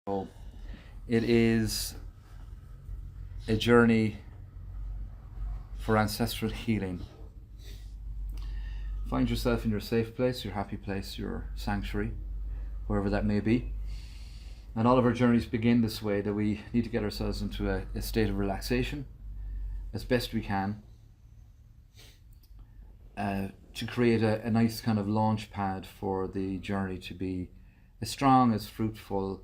So it is a journey for ancestral healing. Find yourself in your safe place, your happy place, your sanctuary, wherever that may be. And all of our journeys begin this way, that we need to get ourselves into a state of relaxation as best we can, to create a nice kind of launch pad for the journey to be as strong, as fruitful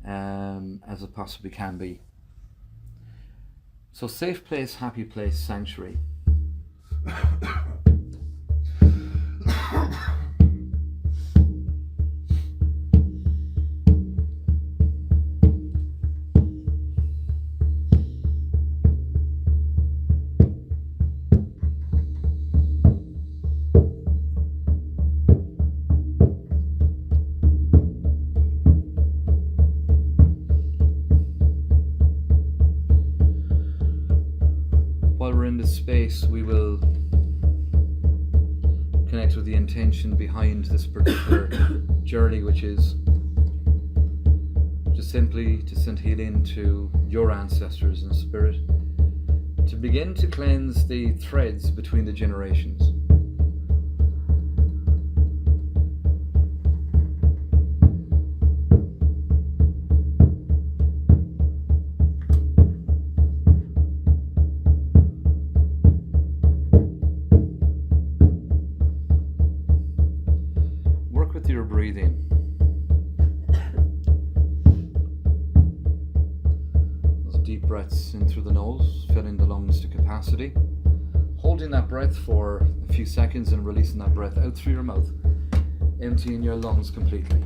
as it possibly can be. So safe place, happy place, sanctuary. While we're in this space, we will connect with the intention behind this particular journey, which is just simply to send healing to your ancestors in spirit, to begin to cleanse the threads between the generations. With your breathing. Those deep breaths in through the nose, filling the lungs to capacity. Holding that breath for a few seconds and releasing that breath out through your mouth, emptying your lungs completely.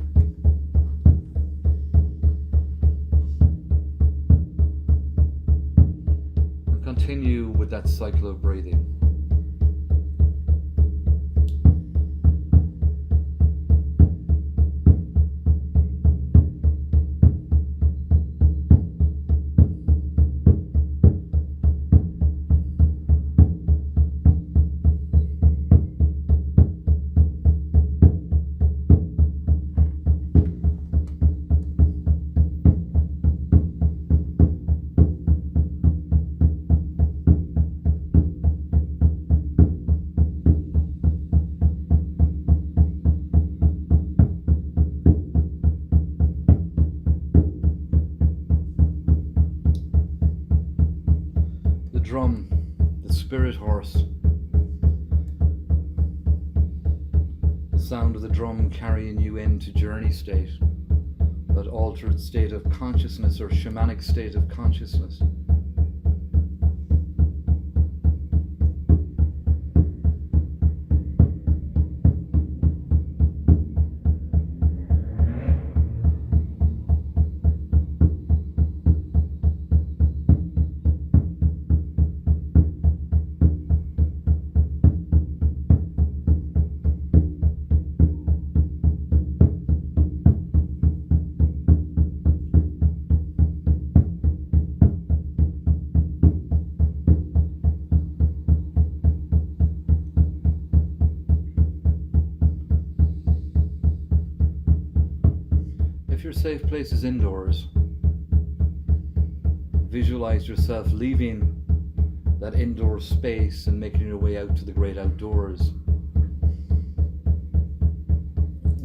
And continue with that cycle of breathing. Drum, the spirit horse, the sound of the drum carrying you into journey state, that altered state of consciousness or shamanic state of consciousness. If your safe place is indoors, visualize yourself leaving that indoor space and making your way out to the great outdoors.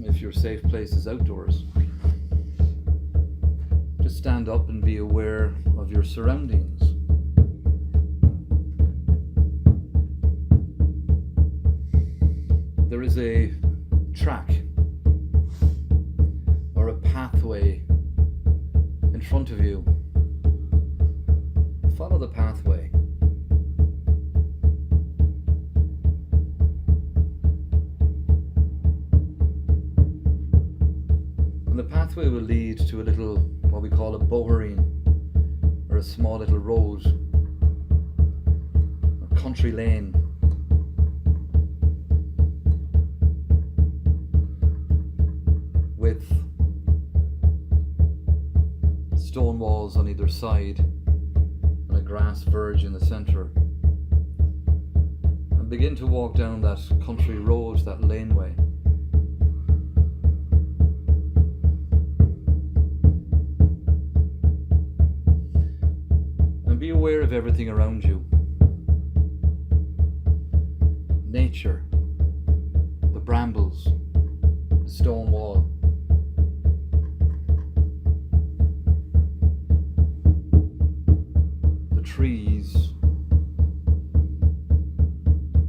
If your safe place is outdoors, just stand up and be aware of your surroundings. There is a track or a pathway in front of you. Follow the pathway. And the pathway will lead to a little, what we call a boherine, or a small little road, a country lane. With stone walls on either side and a grass verge in the center. And begin to walk down that country road, that laneway. be aware of everything around you. Nature, the brambles, the stone wall. The trees,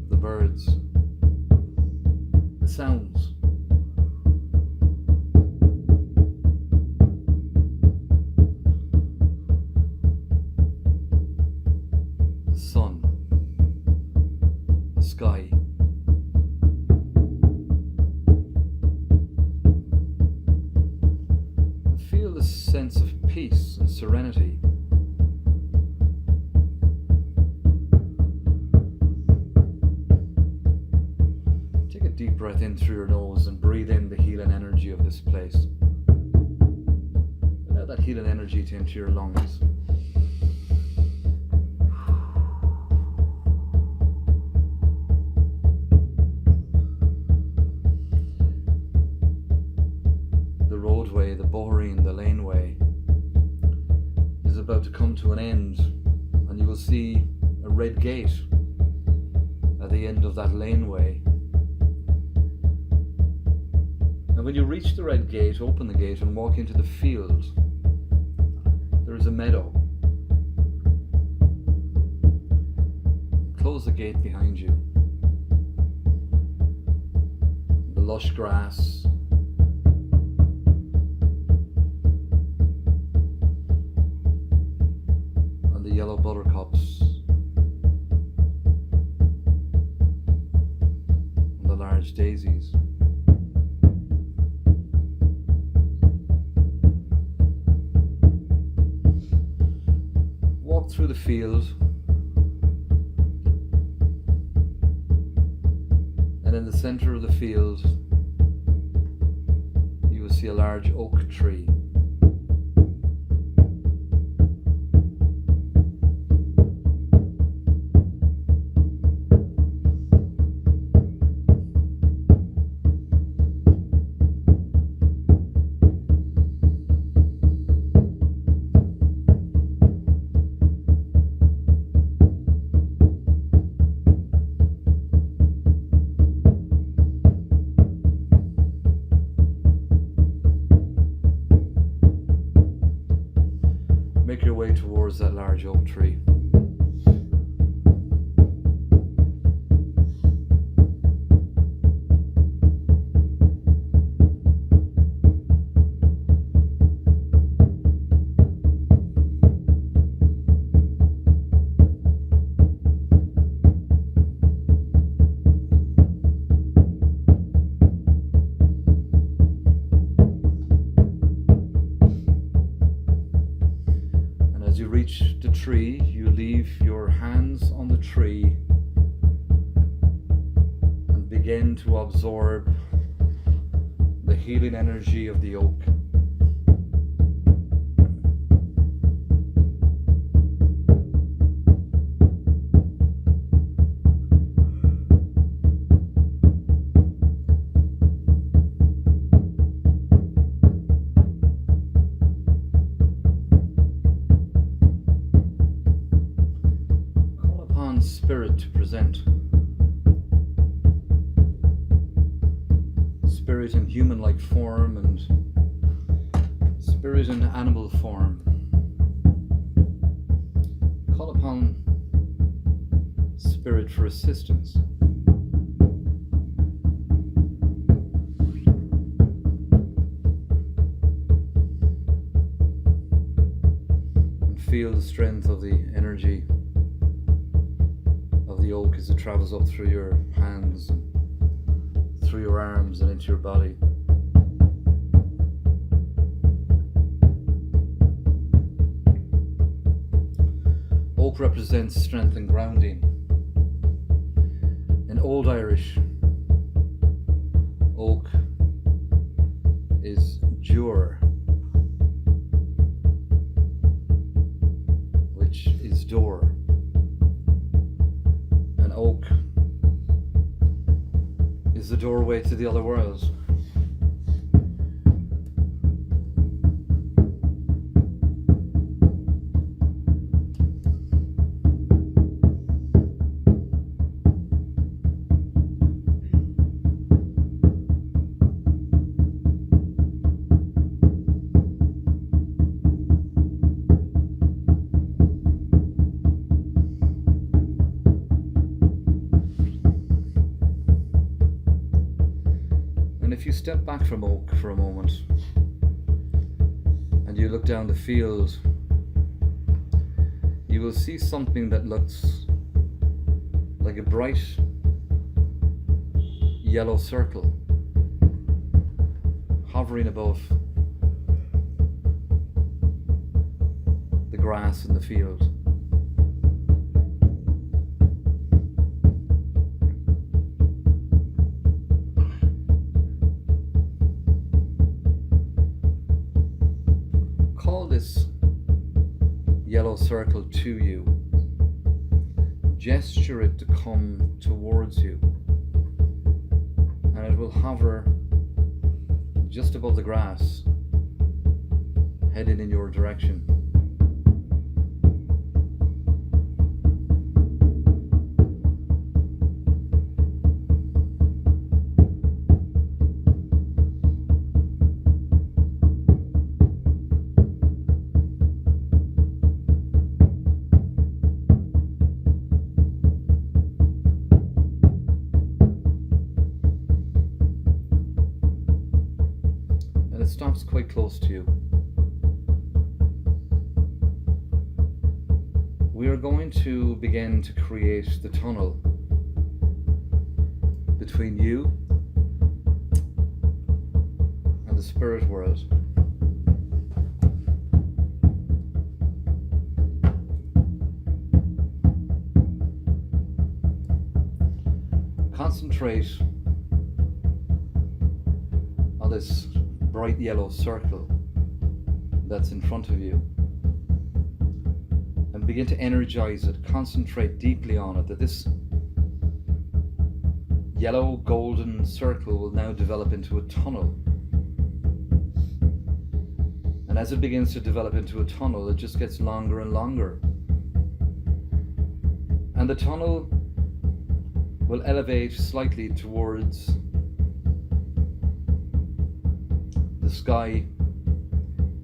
the birds, the sounds. The sun, the sky. And feel the sense of peace and serenity. Take a deep breath in through your nose and breathe in the healing energy of this place. Allow that healing energy to enter your lungs. The roadway, the boring, the laneway is about to come to an end, and you will see a red gate at the end of that laneway. And when you reach the red gate, open the gate and walk into the field. There is a meadow. Close the gate behind you. The lush grass, and the yellow buttercups, and the large daisies. Walk through the field, and in the center of the field you will see a large oak tree. Make your way towards that large oak tree. As you reach the tree, you leave your hands on the tree and begin to absorb the healing energy of the oak. Spirit to present. Spirit in human-like form and spirit in animal form. Call upon spirit for assistance. And feel the strength of the energy of the oak as it travels up through your hands and through your arms and into your body. Oak represents strength and grounding. In Old Irish, oak is dúr, which is door. Oak is the doorway to the other world. if you step back from oak for a moment and you look down the field, you will see something that looks like a bright yellow circle hovering above the grass in the field. Call this yellow circle to you. Gesture it to come towards you, and it will hover just above the grass, heading in your direction. It stops quite close to you. We are going to begin to create the tunnel between you and the spirit world. Concentrate on this bright yellow circle that's in front of you and begin to energize it. Concentrate deeply on it, that this yellow golden circle will now develop into a tunnel. And as it begins to develop into a tunnel, it just gets longer and longer. And the tunnel will elevate slightly towards the sky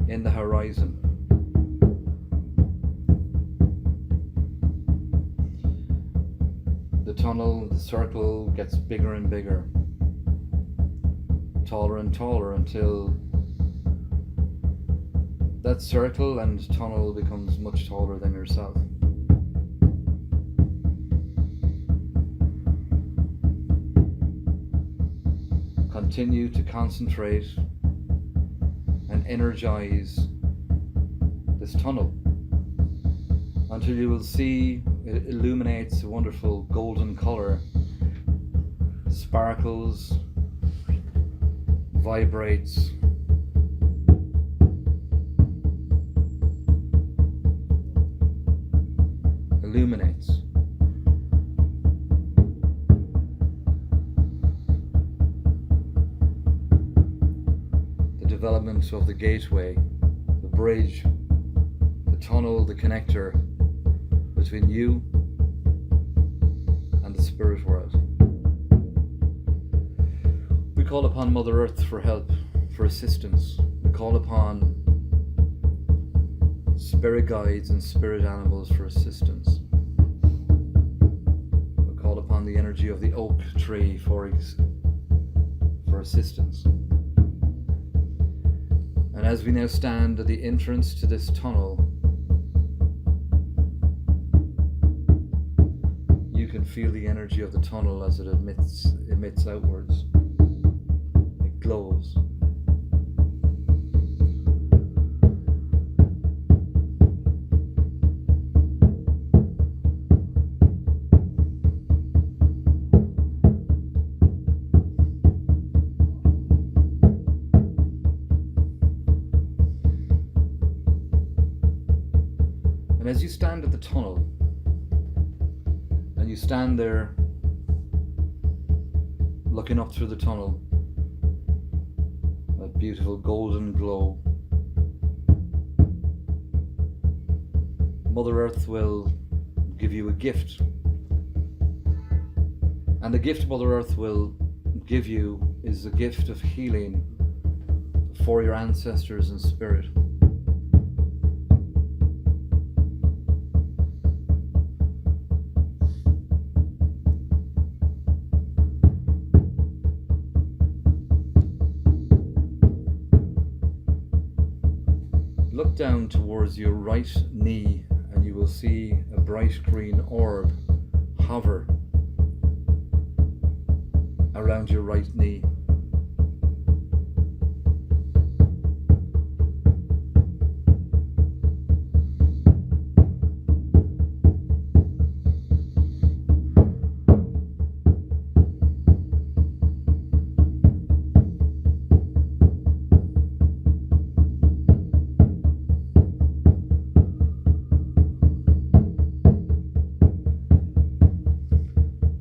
in the horizon. The tunnel, the circle gets bigger and bigger, taller and taller, until that circle and tunnel becomes much taller than yourself. Continue to concentrate and energize this tunnel until you will see it illuminates a wonderful golden color, sparkles, vibrates, illuminates. Development of the gateway, the bridge, the tunnel, the connector between you and the spirit world. We call upon Mother Earth for help, for assistance. We call upon spirit guides and spirit animals for assistance. We call upon the energy of the oak tree for assistance. And as we now stand at the entrance to this tunnel, you can feel the energy of the tunnel as it emits outwards. It glows. As you stand at the tunnel, and you stand there looking up through the tunnel, that beautiful golden glow, Mother Earth will give you a gift. And the gift Mother Earth will give you is the gift of healing for your ancestors in spirit. Look down towards your right knee and you will see a bright green orb hover around your right knee.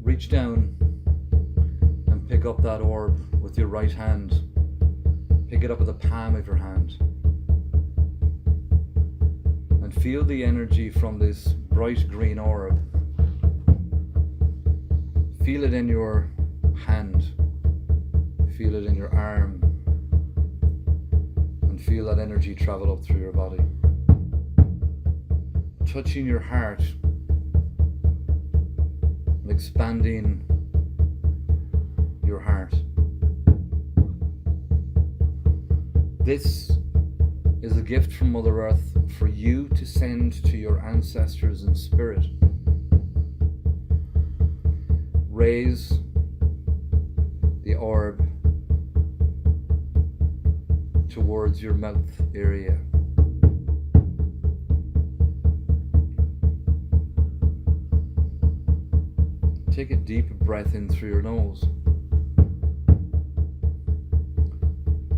Reach down and pick up that orb with your right hand. Pick it up with the palm of your hand. And feel the energy from this bright green orb. Feel it in your hand. Feel it in your arm. And feel that energy travel up through your body. Touching your heart. Expanding your heart. This is a gift from Mother Earth for you to send to your ancestors in spirit. Raise the orb towards your mouth area. Take a deep breath in through your nose.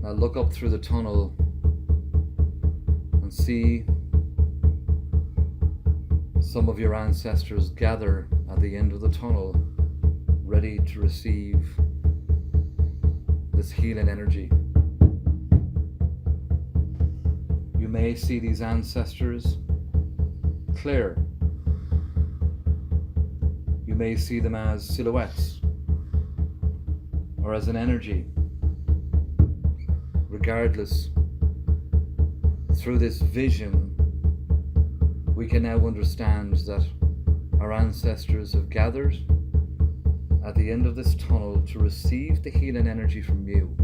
Now look up through the tunnel and see some of your ancestors gather at the end of the tunnel, ready to receive this healing energy. You may see these ancestors clear. You may see them as silhouettes or as an energy. Regardless, through this vision, we can now understand that our ancestors have gathered at the end of this tunnel to receive the healing energy from you.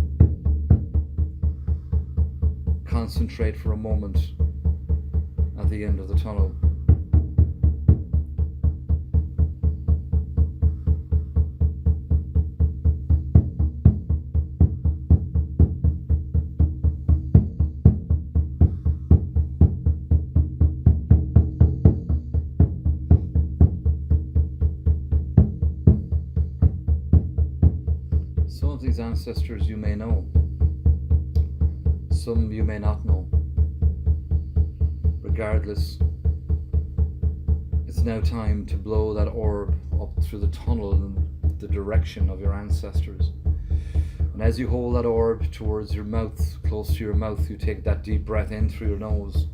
Concentrate for a moment at the end of the tunnel. Some of these ancestors you may know, some you may not know. Regardless, it's now time to blow that orb up through the tunnel in the direction of your ancestors. And as you hold that orb towards your mouth, close to your mouth, you take that deep breath in through your nose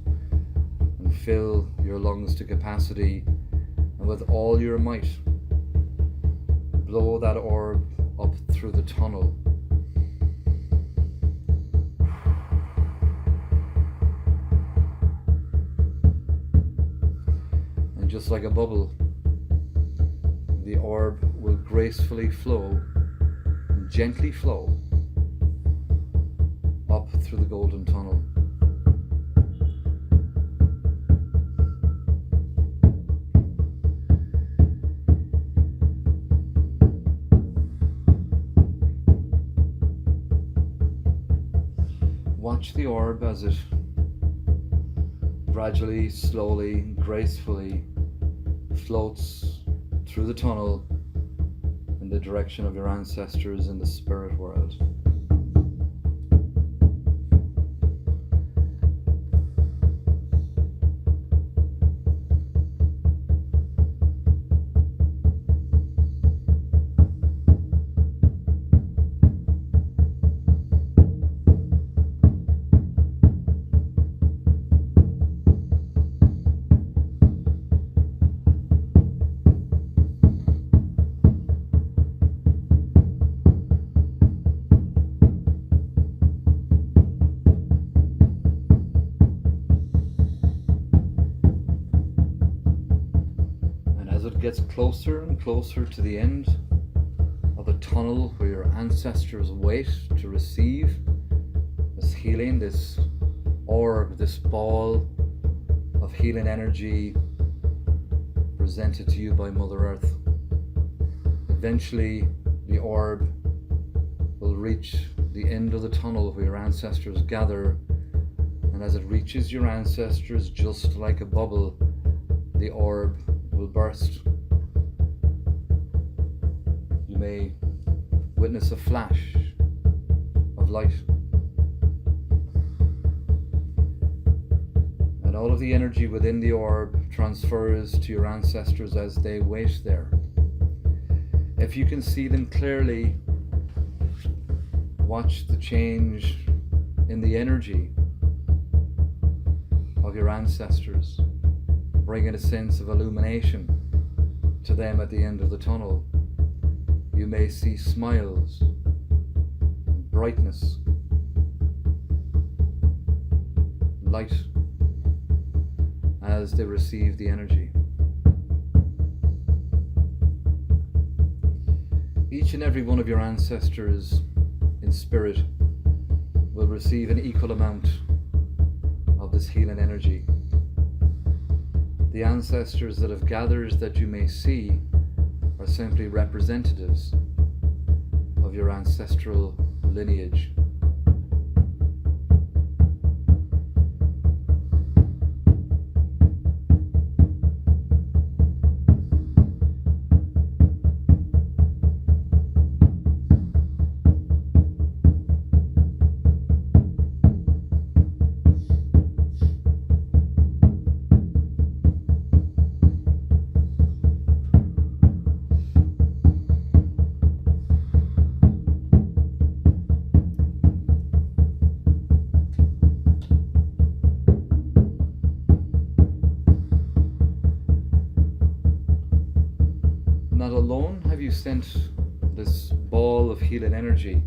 and fill your lungs to capacity, and with all your might, blow that orb up through the tunnel. And just like a bubble, the orb will gracefully flow, gently flow up through the golden tunnel. Watch the orb as it gradually, slowly, gracefully floats through the tunnel in the direction of your ancestors in the spirit world. Gets closer and closer to the end of the tunnel where your ancestors wait to receive this healing, this orb, this ball of healing energy presented to you by Mother Earth. Eventually, the orb will reach the end of the tunnel where your ancestors gather, and as it reaches your ancestors, just like a bubble, the orb will burst. You may witness a flash of light, and all of the energy within the orb transfers to your ancestors as they wait there. If you can see them clearly, watch the change in the energy of your ancestors, bringing a sense of illumination to them at the end of the tunnel. You may see smiles, brightness, light as they receive the energy. Each and every one of your ancestors in spirit will receive an equal amount of this healing energy. The ancestors that have gathered that you may see are simply representatives of your ancestral lineage. Not alone have you sent this ball of healing energy,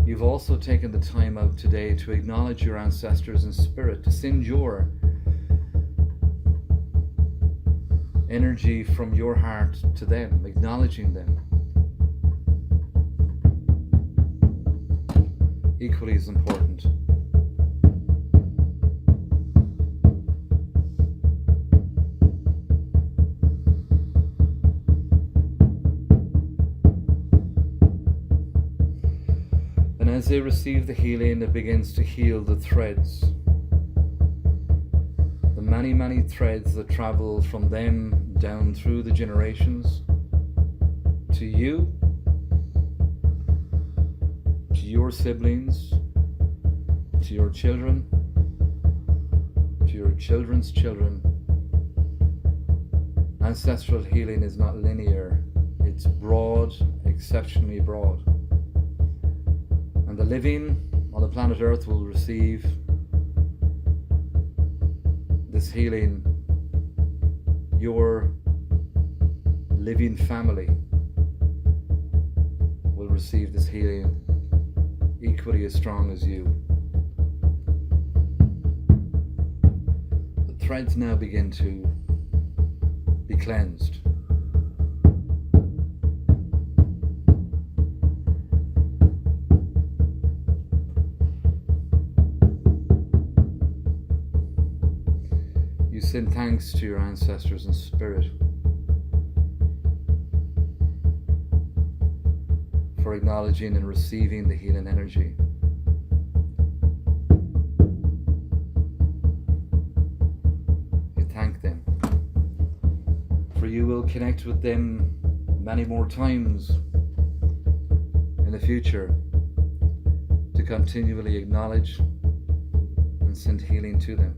you've also taken the time out today to acknowledge your ancestors in spirit, to send your energy from your heart to them, acknowledging them. Equally as important. As they receive the healing, it begins to heal the threads. The many, many threads that travel from them down through the generations to you, to your siblings, to your children, to your children's children. Ancestral healing is not linear, it's broad, exceptionally broad. The living on the planet Earth will receive this healing. Your living family will receive this healing equally as strong as you. The threads now begin to be cleansed. You send thanks to your ancestors in spirit for acknowledging and receiving the healing energy. You thank them, for you will connect with them many more times in the future to continually acknowledge and send healing to them.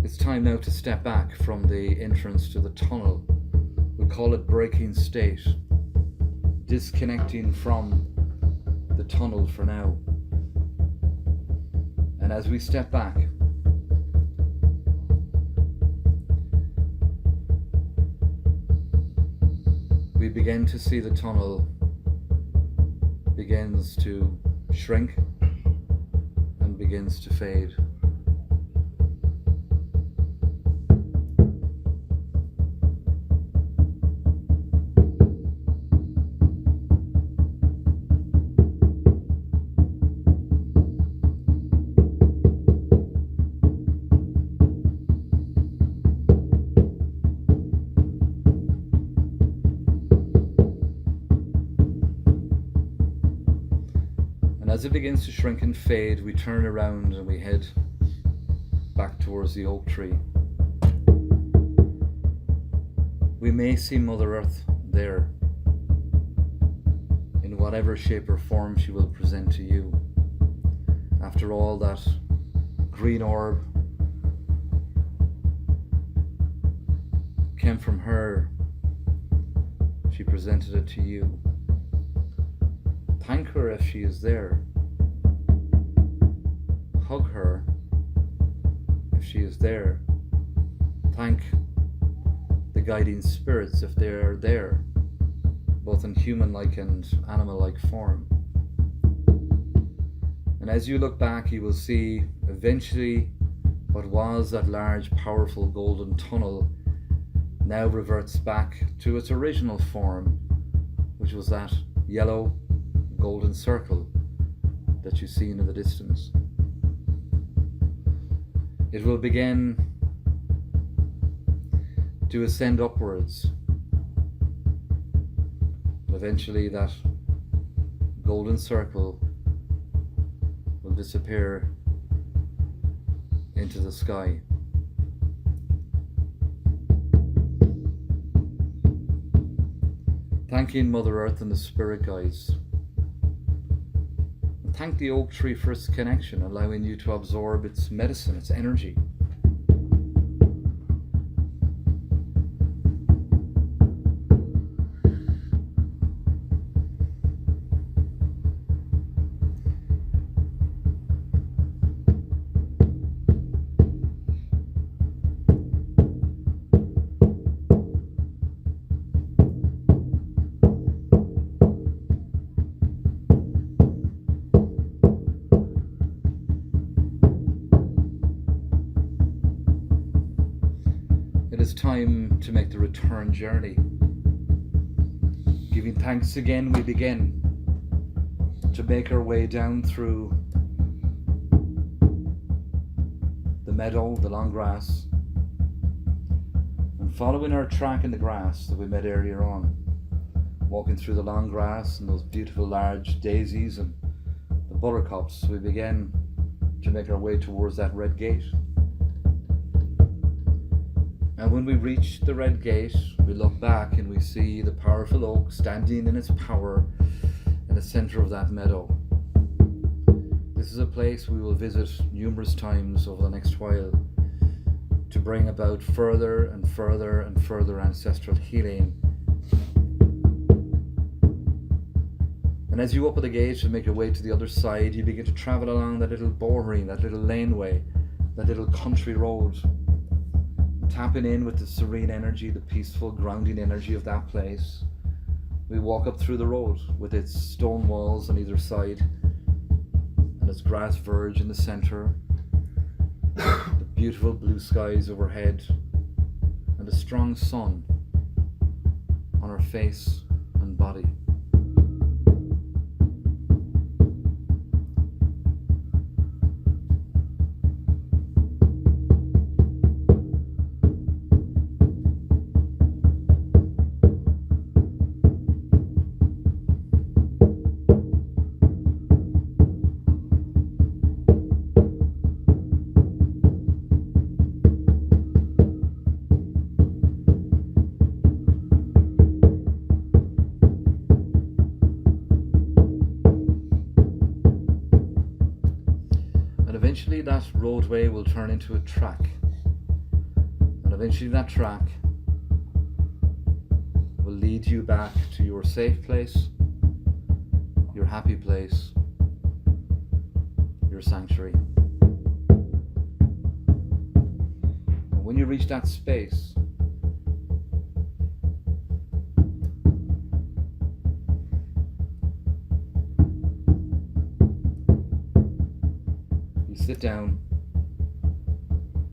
It's time now to step back from the entrance to the tunnel. We call it breaking state, disconnecting from the tunnel for now. And as we step back, we begin to see the tunnel begins to shrink and begins to fade. As it begins to shrink and fade, we turn around and we head back towards the oak tree. We may see Mother Earth there, in whatever shape or form she will present to you. After all, that green orb came from her. She presented it to you. Thank her if she is there. Hug her if she is there. Thank the guiding spirits if they are there, both in human-like and animal-like form. And as you look back, you will see eventually what was that large, powerful golden tunnel now reverts back to its original form, which was that yellow golden circle that you see in the distance. It will begin to ascend upwards. Eventually that golden circle will disappear into the sky. Thanking Mother Earth and the spirit guides. And thank the oak tree for its connection, allowing you to absorb its medicine, its energy. It is time to make the return journey. Giving thanks again, we begin to make our way down through the meadow, the long grass, and following our track in the grass that we met earlier on, walking through the long grass and those beautiful large daisies and the buttercups, we begin to make our way towards that red gate. And when we reach the red gate, we look back and we see the powerful oak standing in its power in the center of that meadow. This is a place we will visit numerous times over the next while to bring about further and further and further ancestral healing. And as you open the gate and make your way to the other side, you begin to travel along that little boring, that little laneway, that little country road, tapping in with the serene energy, the peaceful grounding energy of that place. We walk up through the road with its stone walls on either side and its grass verge in the center, the beautiful blue skies overhead, and a strong sun on our face and body. Eventually that roadway will turn into a track, and eventually that track will lead you back to your safe place, your happy place, your sanctuary. And when you reach that space, sit down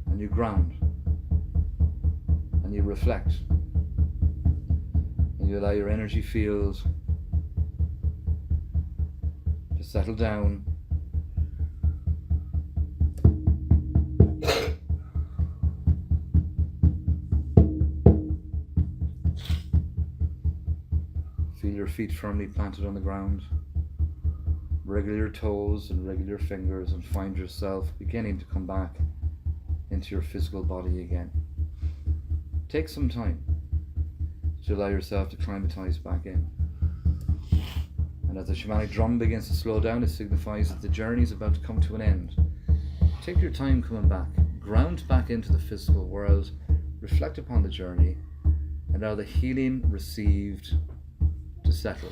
and you ground and you reflect and you allow your energy field to settle down. Feel your feet firmly planted on the ground. Wriggle your toes and wriggle your fingers and find yourself beginning to come back into your physical body again. Take some time to allow yourself to climatize back in. And as the shamanic drum begins to slow down, it signifies that the journey is about to come to an end. Take your time coming back, ground back into the physical world, reflect upon the journey, and allow the healing received to settle.